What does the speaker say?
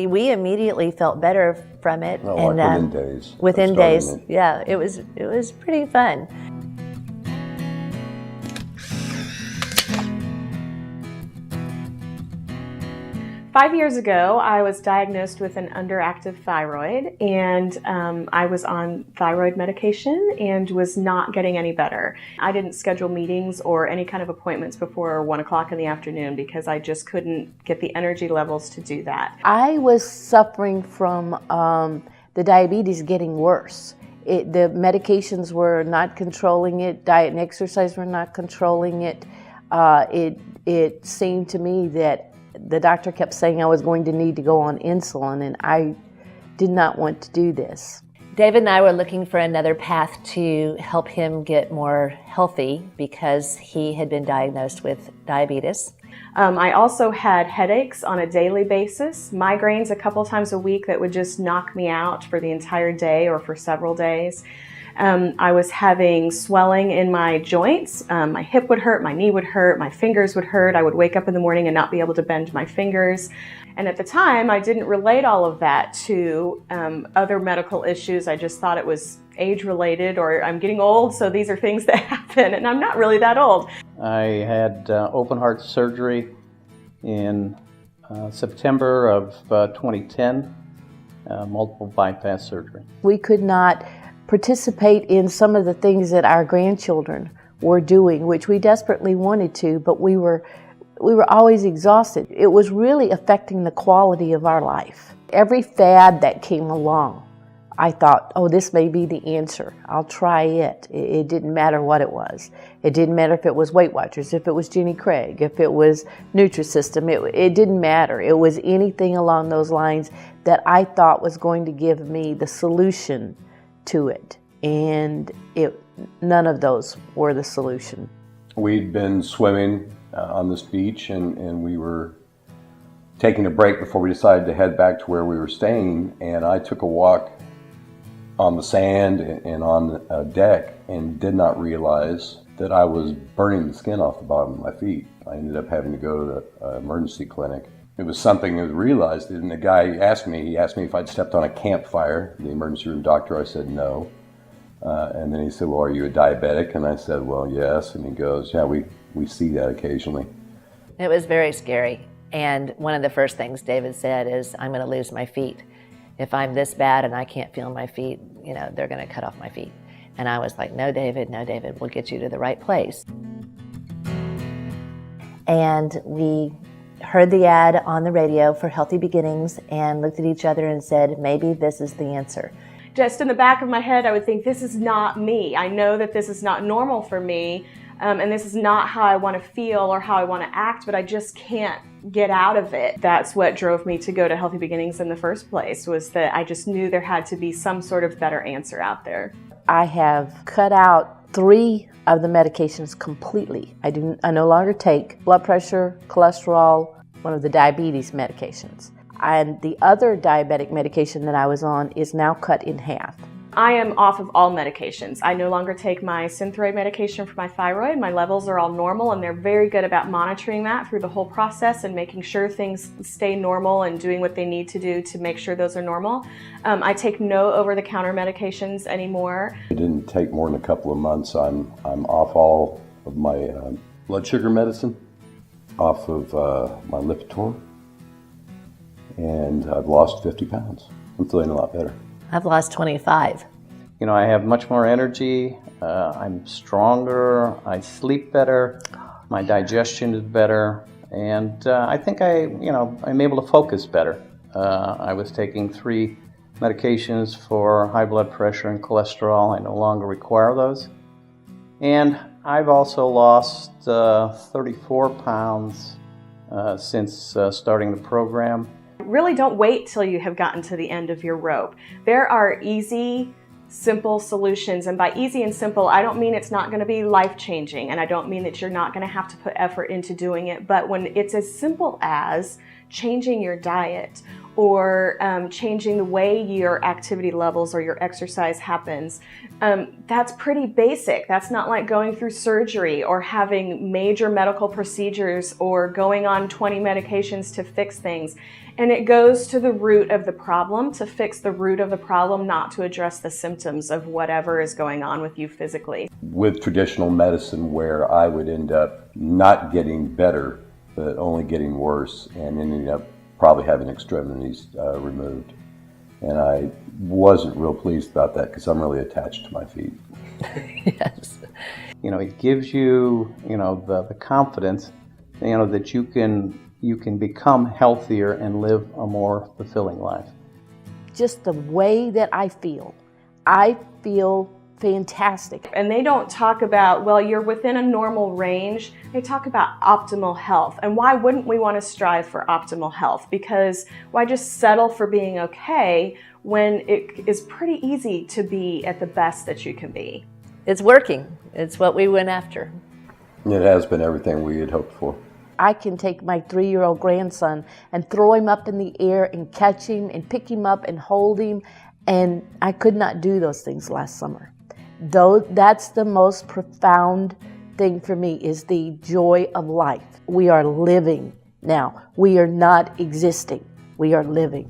we immediately felt better from it. Oh, and, like within days. Within days, yeah. It was pretty fun. Five years ago, I was diagnosed with an underactive thyroid, and I was on thyroid medication and was not getting any better. I didn't schedule meetings or any kind of appointments before 1 o'clock in the afternoon because I just couldn't get the energy levels to do that. I was suffering from the diabetes getting worse. The medications were not controlling it, diet and exercise were not controlling it. It seemed to me that the doctor kept saying I was going to need to go on insulin, and I did not want to do this. David and I were looking for another path to help him get more healthy because he had been diagnosed with diabetes. I also had headaches on a daily basis, migraines a couple times a week that would just knock me out for the entire day or for several days. I was having swelling in my joints. My hip would hurt, my knee would hurt, my fingers would hurt. I would wake up in the morning and not be able to bend my fingers. And at the time, I didn't relate all of that to other medical issues. I just thought it was age-related, or I'm getting old, so these are things that happen, and I'm not really that old. I had open heart surgery in September of 2010, multiple bypass surgery. We could not participate in some of the things that our grandchildren were doing, which we desperately wanted to, but we were always exhausted. It was really affecting the quality of our life. Every fad that came along, I thought, oh, this may be the answer. I'll try it. It didn't matter what it was. It didn't matter if it was Weight Watchers, if it was Jenny Craig, if it was Nutrisystem. It didn't matter. It was anything along those lines that I thought was going to give me the solution to it, and none of those were the solution. We'd been swimming on this beach, and we were taking a break before we decided to head back to where we were staying, and I took a walk on the sand and on a deck and did not realize that I was burning the skin off the bottom of my feet. I ended up having to go to the emergency clinic. It was something I realized, and the guy asked me if I'd stepped on a campfire, the emergency room doctor. I said no. And then he said, well, are you a diabetic? And I said, well, yes. And he goes, yeah, we see that occasionally. It was very scary. And one of the first things David said is, I'm going to lose my feet. If I'm this bad and I can't feel my feet, they're going to cut off my feet. And I was like, no, David, we'll get you to the right place. And we heard the ad on the radio for Healthy Beginnings and looked at each other and said, maybe this is the answer. Just in the back of my head, I would think, this is not me. I know that this is not normal for me, and this is not how I want to feel or how I want to act, but I just can't get out of it. That's what drove me to go to Healthy Beginnings in the first place, was that I just knew there had to be some sort of better answer out there. I have cut out 3 of the medications completely. I no longer take blood pressure, cholesterol, one of the diabetes medications. And the other diabetic medication that I was on is now cut in half. I am off of all medications. I no longer take my Synthroid medication for my thyroid. My levels are all normal, and they're very good about monitoring that through the whole process and making sure things stay normal and doing what they need to do to make sure those are normal. I take no over-the-counter medications anymore. It didn't take more than a couple of months. I'm off all of my blood sugar medicine, off of my Lipitor, and I've lost 50 pounds. I'm feeling a lot better. I've lost 25. I have much more energy, I'm stronger, I sleep better, my digestion is better, and I think I'm able to focus better. I was taking 3 medications for high blood pressure and cholesterol. I no longer require those. And I've also lost 34 pounds since starting the program. Really don't wait till you have gotten to the end of your rope. There are easy, simple solutions, and by easy and simple, I don't mean it's not going to be life-changing, and I don't mean that you're not going to have to put effort into doing it, but when it's as simple as changing your diet or changing the way your activity levels or your exercise happens, That's pretty basic. That's not like going through surgery or having major medical procedures or going on 20 medications to fix things. And it goes to the root of the problem, to fix the root of the problem, not to address the symptoms of whatever is going on with you physically. With traditional medicine, where I would end up not getting better, but only getting worse, and ending up probably having extremities removed. And I wasn't real pleased about that because I'm really attached to my feet. Yes. You know, it gives you, the confidence, that you can become healthier and live a more fulfilling life. Just the way that I feel fantastic. And they don't talk about, well, you're within a normal range. They talk about optimal health. And why wouldn't we want to strive for optimal health? Because why just settle for being okay when it is pretty easy to be at the best that you can be? It's working. It's what we went after. It has been everything we had hoped for. I can take my 3-year-old grandson and throw him up in the air and catch him and pick him up and hold him. And I could not do those things last summer. Though that's the most profound thing for me, is the joy of life. We are living now. We are not existing. We are living.